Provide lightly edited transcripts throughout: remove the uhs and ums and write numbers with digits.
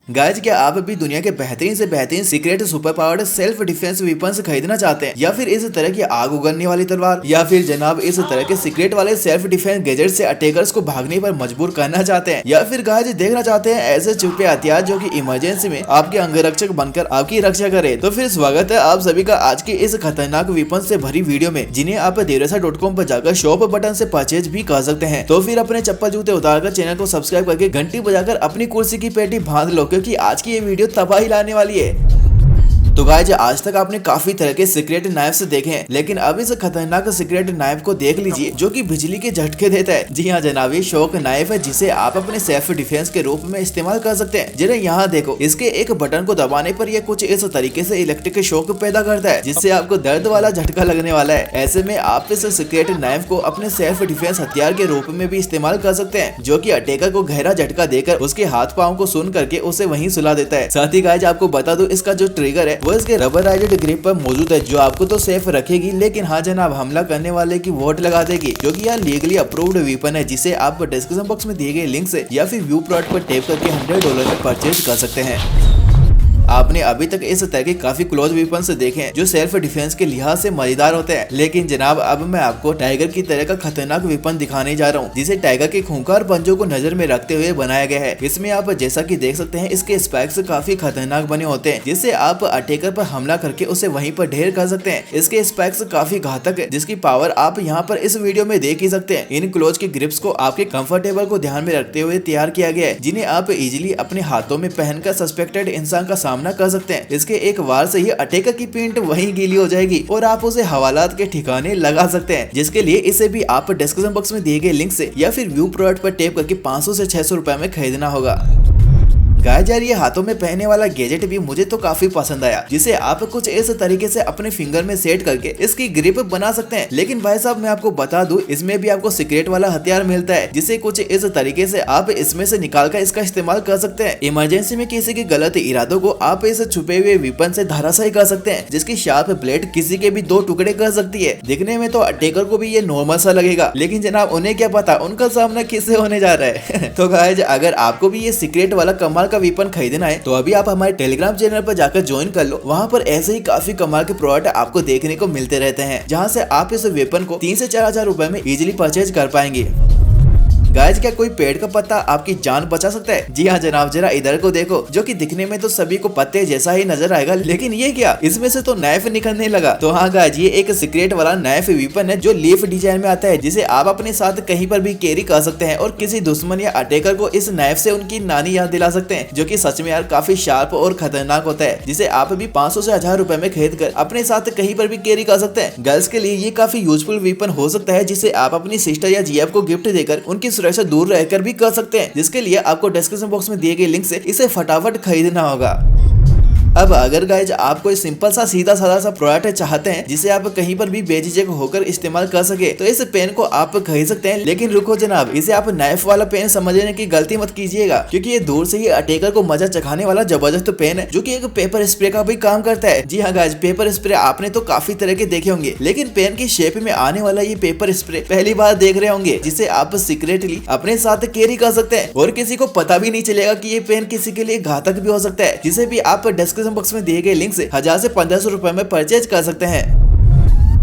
Guys, क्या आप भी दुनिया के बेहतरीन से बेहतरीन secret super powered self defence weapons खरीदना चाहते हैं, या फिर इस तरह की आग उगलने वाली तलवार, या फिर जनाब इस तरह के सीक्रेट वाले सेल्फ डिफेंस गैजेट से अटैकर्स को भागने पर मजबूर करना चाहते हैं, या फिर गाइज देखना चाहते हैं ऐसे छुपे हथियार जो कि इमरजेंसी में आपके अंगरक्षक बनकर आपकी रक्षा करे। तो फिर स्वागत है आप सभी का आज के इस खतरनाक वेपन से भरी वीडियो में, जिन्हें आप देवरसा.com पर जाकर शॉप बटन से परचेज भी कर सकते हैं। तो फिर अपने चप्पल जूते उतारकर चैनल को सब्सक्राइब करके घंटी बजाकर अपनी कुर्सी की पेटी बांध लो, क्योंकि आज की ये वीडियो तबाही लाने वाली है। तो गाइज, आज तक आपने काफी तरह के सीक्रेट नाइफ्स देखे हैं, लेकिन अब इस खतरनाक सीक्रेट नाइफ को देख लीजिए जो कि बिजली के झटके देता है। जी हाँ जनाब, ये शॉक नाइफ है जिसे आप अपने सेल्फ डिफेंस के रूप में इस्तेमाल कर सकते हैं। जरा यहाँ देखो, इसके एक बटन को दबाने पर यह कुछ इस तरीके से इलेक्ट्रिक शॉक पैदा करता है, जिससे आपको दर्द वाला झटका लगने वाला है। ऐसे में आप इस सीक्रेट नाइफ को अपने सेल्फ डिफेंस हथियार के रूप में भी इस्तेमाल कर सकते हैं, जो कि अटैकर को गहरा झटका देकर उसके हाथ पाँव को सुन करके उसे वहीं सुला देता है। साथ ही गाइज आपको बता दो, इसका जो ट्रिगर है वो इसके रबराइज्ड ग्रिप पर मौजूद है, जो आपको तो सेफ रखेगी, लेकिन हाँ जनाब हमला करने वाले की वोट लगा देगी, जो कि यह लीगली अप्रूव्ड वेपन है, जिसे आप डिस्क्रिप्शन बॉक्स में दिए गए लिंक से या फिर व्यू प्लॉट पर टैप करके $100 में परचेज कर सकते हैं। आपने अभी तक इस तरह के काफी क्लोज वेपन्स देखे हैं जो सेल्फ डिफेंस के लिहाज से मजेदार होते हैं, लेकिन जनाब अब मैं आपको टाइगर की तरह का खतरनाक वेपन दिखाने जा रहा हूँ, जिसे टाइगर के खूंखार पंजों को नजर में रखते हुए बनाया गया है। इसमें आप जैसा कि देख सकते हैं, इसके स्पाइक्स काफी खतरनाक बने होते हैं, जिससे आप अटैकर पर हमला करके उसे वहीं पर ढेर कर सकते हैं। इसके स्पाइक्स काफी घातक है, जिसकी पावर आप यहाँ पर इस वीडियो में देख ही सकते हैं। इन क्लोज के ग्रिप्स को आपके कंफर्टेबल को ध्यान में रखते हुए तैयार किया गया है, जिन्हें आप इजिली अपने हाथों में पहनकर सस्पेक्टेड इंसान का सामना कर सकते हैं। इसके एक वार से ही अटैकर की पेंट वहीं गीली हो जाएगी और आप उसे हवालात के ठिकाने लगा सकते हैं, जिसके लिए इसे भी आप डिस्क्रिप्शन बॉक्स में दिए गए लिंक से या फिर व्यू प्रोडक्ट पर टैप करके 500 से 600 रुपए में खरीदना होगा। गाइज यार, ये हाथों में पहनने वाला गैजेट भी मुझे तो काफी पसंद आया, जिसे आप कुछ इस तरीके से अपने फिंगर में सेट करके इसकी ग्रिप बना सकते हैं। लेकिन भाई साहब मैं आपको बता दूं, इसमें भी आपको सीक्रेट वाला हथियार मिलता है, जिसे कुछ इस तरीके से आप इसमें से निकाल कर इसका इस्तेमाल कर सकते हैं। इमरजेंसी में किसी के गलत इरादों को आप इस छुपे हुए वेपन से धराशायी कर सकते हैं, जिसकी शार्प ब्लेड किसी के भी 2 टुकड़े कर सकती है। दिखने में तो अटैकर को भी ये नॉर्मल सा लगेगा, लेकिन जनाब उन्हें क्या पता उनका सामना किससे होने जा रहा है। तो गाइज, अगर आपको भी ये सीक्रेट वाला कमाल का वेपन खरीदना है तो अभी आप हमारे टेलीग्राम चैनल पर जाकर ज्वाइन कर लो। वहाँ पर ऐसे ही काफी कमाल के प्रोडक्ट आपको देखने को मिलते रहते हैं, जहाँ से आप इस वेपन को 3 से 4 हजार रुपए में इजीली परचेज कर पाएंगे। गाइज, क्या कोई पेड़ का पत्ता आपकी जान बचा सकता है? जी हाँ जनाब, जरा इधर को देखो, जो कि दिखने में तो सभी को पत्ते जैसा ही नजर आएगा, लेकिन ये क्या, इसमें से तो नाइफ निकलने लगा। तो हाँ गाइज, ये एक सीक्रेट वाला नाइफ वेपन है जो लीफ डिजाइन में आता है, जिसे आप अपने साथ कहीं पर भी कैरी कर सकते हैं और किसी दुश्मन या अटैकर को इस नाइफ से उनकी नानी याद दिला सकते हैं, जो कि सच में यार काफी शार्प और खतरनाक होता है, जिसे आप भी 500 से 1000 रुपए में खरीद कर अपने साथ कहीं पर भी कैरी कर सकते हैं। गर्ल्स के लिए ये काफी यूजफुल वेपन हो सकता है, जिसे आप अपनी सिस्टर या जीएफ को गिफ्ट देकर उनकी सुरक्षा दूर रहकर भी कर सकते हैं, जिसके लिए आपको डिस्क्रिप्शन बॉक्स में दिए गए लिंक से इसे फटाफट खरीदना होगा। अब अगर गाइज आप कोई सिंपल सा सीधा साधा सा प्रोडक्ट चाहते हैं जिसे आप कहीं पर भी बेझिझक होकर इस्तेमाल कर सके, तो इस पेन को आप खरीद सकते हैं। लेकिन रुको जनाब, इसे आप नाइफ वाला पेन समझने की गलती मत कीजिएगा, क्योंकि ये दूर से ही अटैकर को मजा चखाने वाला जबरदस्त पेन है, जो कि एक पेपर स्प्रे का भी काम करता है। जी हाँ गाइज, पेपर स्प्रे आपने तो काफी तरह के देखे होंगे, लेकिन पेन की शेप में आने वाला ये पेपर स्प्रे पहली बार देख रहे होंगे, जिसे आप सीक्रेटली अपने साथ कैरी कर सकते हैं और किसी को पता भी नहीं चलेगा कि ये पेन किसी के लिए घातक भी हो सकता है, जिसे भी आप डिस्क्रिप्शन बॉक्स में दिए गए लिंक से 1000 से 1500 रुपए में परचेज कर सकते हैं।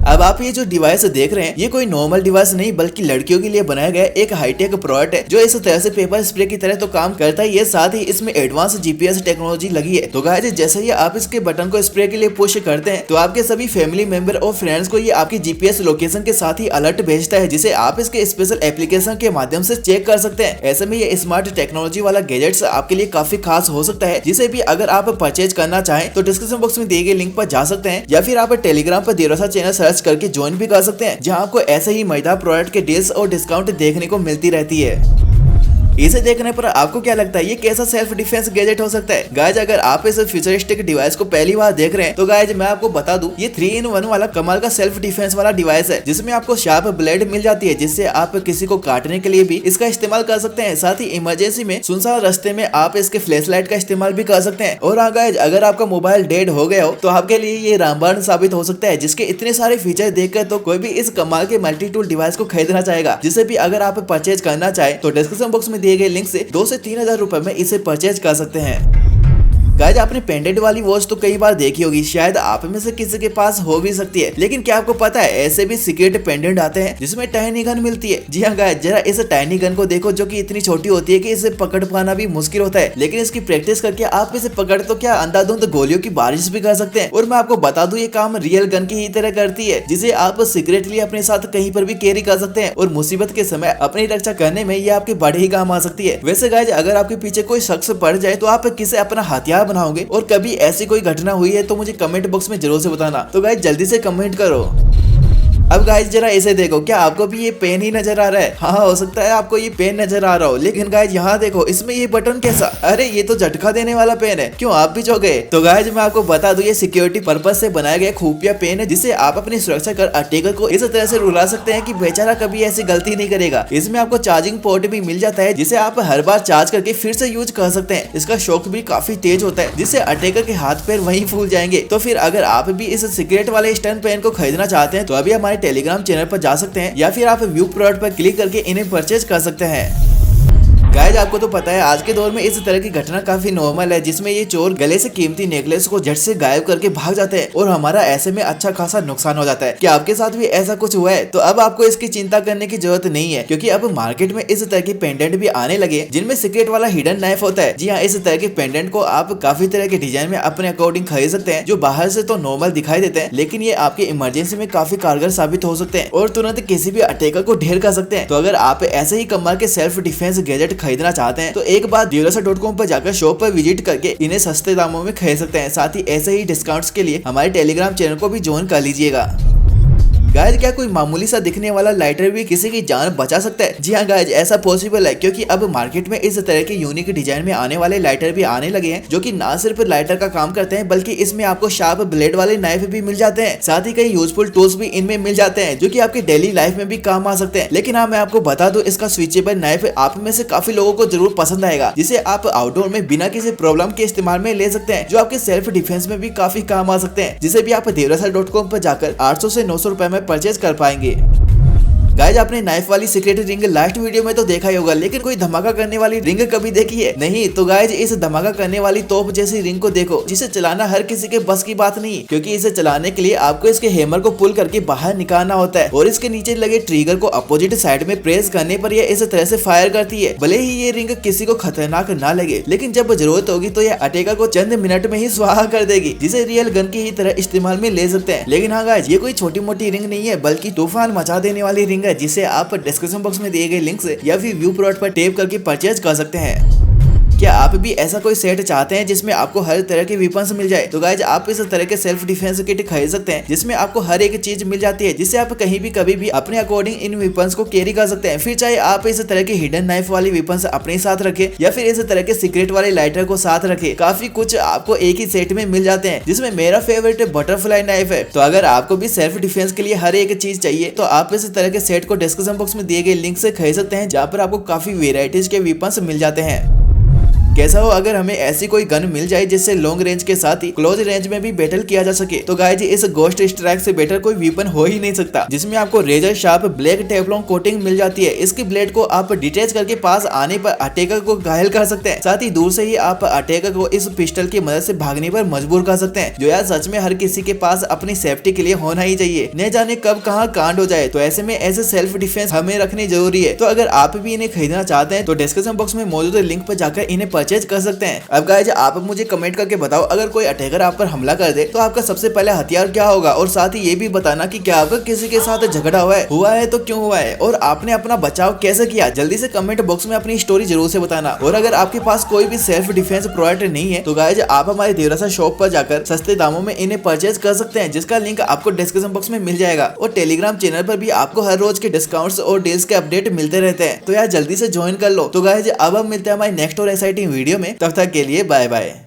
अब आप ये जो डिवाइस देख रहे हैं, ये कोई नॉर्मल डिवाइस नहीं बल्कि लड़कियों के लिए बनाया गया एक हाईटेक प्रोडक्ट है, जो इस तरह से पेपर स्प्रे की तरह तो काम करता है, ये साथ ही इसमें एडवांस जीपीएस टेक्नोलॉजी लगी है। तो गाइस, जैसे ही आप इसके बटन को स्प्रे के लिए पुश करते हैं, तो आपके सभी फैमिली मेंबर और फ्रेंड्स को ये आपकी जीपीएस लोकेशन के साथ ही अलर्ट भेजता है, जिसे आप इसके स्पेशल एप्लीकेशन के माध्यम से चेक कर सकते हैं। ऐसे में ये स्मार्ट टेक्नोलॉजी वाला गैजेट्स आपके लिए काफी खास हो सकता है, जिसे भी अगर आप परचेज करना चाहें तो डिस्क्रिप्शन बॉक्स में दिए गए लिंक पर जा सकते हैं, या फिर आप टेलीग्राम पर देवरसा चैनल सर्च करके ज्वाइन भी कर सकते हैं, जहां आपको ऐसे ही मजेदार प्रोडक्ट के डील्स और डिस्काउंट देखने को मिलती रहती है। इसे देखने पर आपको क्या लगता है, ये कैसा सेल्फ डिफेंस गैजेट हो सकता है? गाइज, अगर आप इस फ्यूचरिस्टिक डिवाइस को पहली बार देख रहे हैं, तो गाइज मैं आपको बता दूं, ये 3-in-1 वाला कमाल का सेल्फ डिफेंस वाला डिवाइस है, जिसमें आपको शार्प ब्लेड मिल जाती है, जिससे आप किसी को काटने के लिए भी इसका इस्तेमाल कर सकते हैं। साथ ही इमरजेंसी में सुनसान रास्ते में आप इसके फ्लैश लाइट का इस्तेमाल भी कर सकते हैं। और हाँ गाइज, अगर आपका मोबाइल डेड हो गया हो तो आपके लिए ये रामबाण साबित हो सकता है, जिसके इतने सारे फीचर देखकर तो कोई भी इस कमाल के मल्टी टूल डिवाइस को खरीदना चाहेगा। जिसे भी अगर आप परचेज करना चाहे तो डिस्क्रिप्शन बॉक्स में दिए गए लिंक से 2 से 3 हजार रुपए में इसे परचेज कर सकते हैं। गाइस आपने पेंडेंट वाली वॉच तो कई बार देखी होगी, शायद आप में से किसी के पास हो भी सकती है, लेकिन क्या आपको पता है ऐसे भी सीक्रेट पेंडेंट आते हैं जिसमें टाइनी गन मिलती है। जी हाँ गाइस, जरा इस टाइनी गन को देखो जो कि इतनी छोटी होती है कि इसे पकड़ पाना भी मुश्किल होता है, लेकिन इसकी प्रैक्टिस करके आप इसे पकड़ तो क्या अंधाधुंध गोलियों की बारिश भी कर सकते हैं। और मैं आपको बता दूं ये काम रियल गन की ही तरह करती है, जिसे आप सीक्रेटली अपने साथ कहीं पर भी कैरी कर सकते हैं और मुसीबत के समय अपनी रक्षा करने में ये आपके बड़े ही काम आ सकती है। वैसे गाइस अगर आपके पीछे कोई शख्स पड़ जाए तो आप किसे अपना हथियार बनाओगे, और कभी ऐसी कोई घटना हुई है तो मुझे कमेंट बॉक्स में जरूर से बताना। तो गाइस जल्दी से कमेंट करो। अब गाइस जरा इसे देखो, क्या आपको भी ये पेन ही नजर आ रहा है? हाँ हो सकता है आपको ये पेन नजर आ रहा हो, लेकिन गाइस यहाँ देखो इसमें ये बटन कैसा, अरे ये तो झटका देने वाला पेन है, क्यों आप भी चौंक गए? तो गाइस मैं आपको बता दूं ये सिक्योरिटी पर्पज से बनाया गया खुफिया पेन है, जिसे आप अपनी सुरक्षा कर अटैकर को इस तरह से रुला सकते हैं कि बेचारा कभी ऐसी गलती नहीं करेगा। इसमें आपको चार्जिंग पोर्ट भी मिल जाता है जिसे आप हर बार चार्ज करके फिर से यूज कर सकते हैं। इसका शॉक भी काफी तेज होता है जिससे अटैकर के हाथ पैर वहीं फूल जाएंगे। तो फिर अगर आप भी इस सीक्रेट वाले स्टन पेन को खरीदना चाहते हैं तो अभी हमारे टेलीग्राम चैनल पर जा सकते हैं, या फिर आप व्यू प्रोडक्ट पर क्लिक करके इन्हें परचेज कर सकते हैं। गाइस आपको तो पता है आज के दौर में इस तरह की घटना काफी नॉर्मल है, जिसमें ये चोर गले से कीमती नेकलेस को झट से गायब करके भाग जाते हैं और हमारा ऐसे में अच्छा खासा नुकसान हो जाता है। क्या आपके साथ भी ऐसा कुछ हुआ है? तो अब आपको इसकी चिंता करने की जरूरत नहीं है, क्योंकि अब मार्केट में इस तरह की पेंडेंट भी आने लगे जिनमें सीक्रेट वाला हिडन नाइफ होता है। जी हाँ, इस तरह के पेंडेंट को आप काफी तरह के डिजाइन में अपने अकॉर्डिंग खरीद सकते हैं, जो बाहर से तो नॉर्मल दिखाई देते हैं, लेकिन ये आपके इमरजेंसी में काफी कारगर साबित हो सकते हैं और तुरंत किसी भी अटैकर को ढेर कर सकते हैं। तो अगर आप ऐसे ही कमाल के सेल्फ डिफेंस गैजेट खरीदना चाहते हैं तो एक बार Duracell.com पर जाकर शॉप पर विजिट करके इन्हें सस्ते दामों में खरीद सकते हैं। साथ ही ऐसे ही डिस्काउंट्स के लिए हमारे टेलीग्राम चैनल को भी ज्वाइन कर लीजिएगा। गाइज क्या कोई मामूली सा दिखने वाला लाइटर भी किसी की जान बचा सकता है? जी हाँ गाइज ऐसा पॉसिबल है, क्योंकि अब मार्केट में इस तरह के यूनिक डिजाइन में आने वाले लाइटर भी आने लगे हैं, जो कि ना सिर्फ लाइटर का काम करते हैं बल्कि इसमें आपको शार्प ब्लेड वाले नाइफ भी मिल जाते हैं। साथ ही कई यूजफुल टूल्स भी इनमें मिल जाते हैं जो कि आपकी डेली लाइफ में भी काम आ सकते हैं। लेकिन हाँ मैं आपको बता दूं इसका स्विचेबल नाइफ आप में से काफी लोगों को जरूर पसंद आएगा, जिसे आप आउटडोर में बिना किसी प्रॉब्लम के इस्तेमाल में ले सकते हैं, जो आपके सेल्फ डिफेंस में भी काफी काम आ सकते हैं, जिसे भी आप Duracell.com पर जाकर 800 से 900 रुपए में परचेज कर पाएंगे। गाइज आपने नाइफ वाली सीक्रेट रिंग लास्ट वीडियो में तो देखा ही होगा, लेकिन कोई धमाका करने वाली रिंग कभी देखी है? नहीं। तो गाइज इस धमाका करने वाली तोप जैसी रिंग को देखो, जिसे चलाना हर किसी के बस की बात नहीं, क्योंकि इसे चलाने के लिए आपको इसके हैमर को पुल करके बाहर निकालना होता है और इसके नीचे लगे ट्रिगर को अपोजिट साइड में प्रेस करने पर यह इस तरह से फायर करती है। भले ही ये रिंग किसी को खतरनाक ना लगे, लेकिन जब जरूरत होगी तो यह अटैकर को चंद मिनट में ही स्वाहा कर देगी, जिसे रियल गन की ही तरह इस्तेमाल में ले सकते हैं। लेकिन हाँ गाइज ये कोई छोटी मोटी रिंग नहीं है, बल्कि तूफान मचा देने वाली रिंग है, जिसे आप डिस्क्रिप्शन बॉक्स में दिए गए लिंक से या फिर व्यू प्रोडक्ट पर टैप करके परचेज कर सकते हैं। क्या आप भी ऐसा कोई सेट चाहते हैं जिसमें आपको हर तरह के वेपन्स मिल जाए? तो गाइज आप इस तरह के सेल्फ डिफेंस किट खरीद सकते हैं, जिसमें आपको हर एक चीज मिल जाती है, जिससे आप कहीं भी कभी भी अपने अकॉर्डिंग इन वेपन्स को कैरी कर सकते हैं। फिर चाहे आप इस तरह के हिडन नाइफ वाली वेपन्स अपने साथ रखें या फिर इस तरह के सीक्रेट वाले लाइटर को साथ रखें, काफी कुछ आपको एक ही सेट में मिल जाते हैं, जिसमें मेरा फेवरेट बटरफ्लाई नाइफ है। तो अगर आपको भी सेल्फ डिफेंस के लिए हर एक चीज चाहिए तो आप इस तरह के सेट को डिस्क्रिप्शन बॉक्स में दिए गए लिंक से खरीद सकते हैं, जहाँ पर आपको काफी वेराइटीज के वेपन्स मिल जाते हैं। कैसा हो अगर हमें ऐसी कोई गन मिल जाए जिससे लॉन्ग रेंज के साथ ही क्लोज रेंज में भी बैटल किया जा सके? तो गाइज इस गोस्ट स्ट्राइक से बेटर कोई वेपन हो ही नहीं सकता, जिसमें आपको razor sharp black Teflon coating मिल जाती है। इसकी ब्लेड को आप डिटेच करके पास आने पर अटैकर को घायल कर सकते हैं, साथ ही दूर से ही आप अटैकर को इस पिस्टल की मदद से भागने पर मजबूर कर सकते हैं, जो यार सच में हर किसी के पास अपनी सेफ्टी के लिए होना ही चाहिए। न जाने कब कहाँ कांड हो जाए, तो ऐसे में ऐसे सेल्फ डिफेंस हमें रखनी जरूरी है। तो अगर आप भी इन्हें खरीदना चाहते हैं तो डिस्क्रिप्शन बॉक्स में मौजूद लिंक पर जाकर इन्हें परचेज कर सकते हैं। अब गाइज आप मुझे कमेंट करके बताओ, अगर कोई अटैकर आप पर हमला कर दे तो आपका सबसे पहले हथियार क्या होगा? और साथ ही ये भी बताना कि क्या आपका किसी के साथ झगड़ा हुआ है तो क्यों हुआ है, और आपने अपना बचाव कैसे किया? जल्दी से कमेंट बॉक्स में अपनी स्टोरी जरूर से बताना। और अगर आपके पास कोई भी सेल्फ डिफेंस प्रोडक्ट नहीं है तो गाइज आप हमारे Duracell शॉप पर जाकर सस्ते दामों में इन्हें परचेज कर सकते हैं, जिसका लिंक आपको डिस्क्रिप्शन बॉक्स में मिल जाएगा। और टेलीग्राम चैनल पर भी आपको हर रोज के डिस्काउंट्स और डील्स के अपडेट मिलते रहते हैं, तो यार जल्दी से ज्वाइन कर लो। तो गाइज अब हम मिलते हैं हमारे नेक्स्ट और एक्साइटिंग वीडियो में, तब तक के लिए बाय बाय।